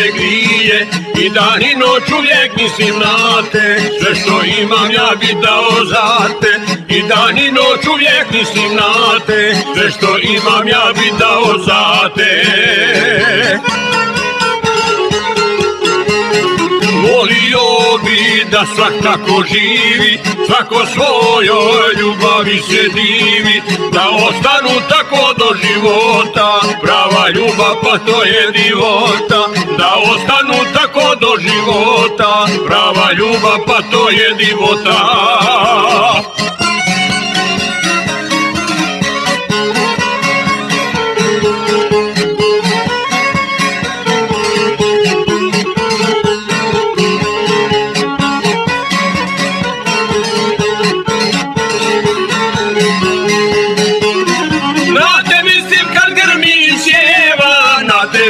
me grije i dan i noć uvijek mislim na te. Sve što imam ja bi dao za te, i dan i noć uvijek mislim na te. Sve što imam ja bi dao za te. Volio bi da svak tako živi, svako svojoj ljubavi se divi, da ostanu tako do života, prava ljubav pa to je divota. Da ostanu tako do života, prava ljubav pa to je divota.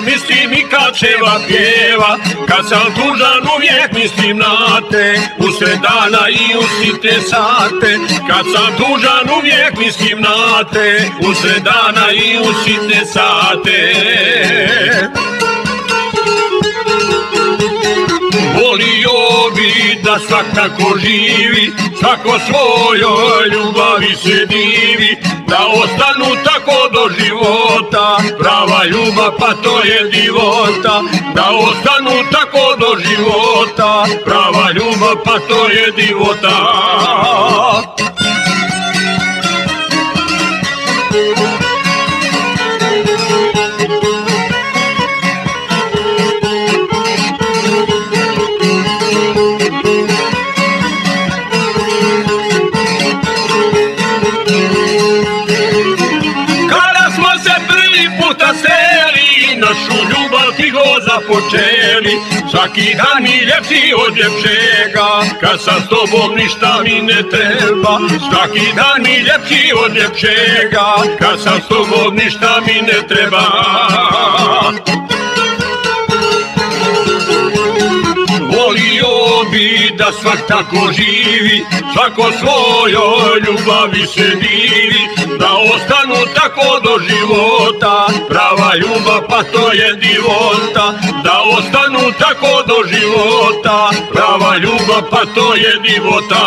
Mislim i kad čeva pjeva, kad sam tužan uvijek mislim na te. Usred dana i u sitne sate, kad sam tužan uvijek mislim na te. Usred dana i u sitne sate. Volio bi da svak tako živi, svako svojoj ljubavi se divi, da ostanu tako do života, prava ljubav pa to je divota. Da ostanu tako do života, prava ljubav pa to je divota. Našu ljubav tiho započeli, svaki dan mi ljepši od ljepšega, kad sam s tobom ništa mi ne treba. Svaki dan mi ljepši od ljepšega, kad sam s tobom ništa mi ne treba. Volio bi da svak tako živi, svako svojoj ljubavi se divi, da ostanu tako do života, prava ljubav pa to je divota. Da ostanu tako do života, prava ljubav pa to je divota.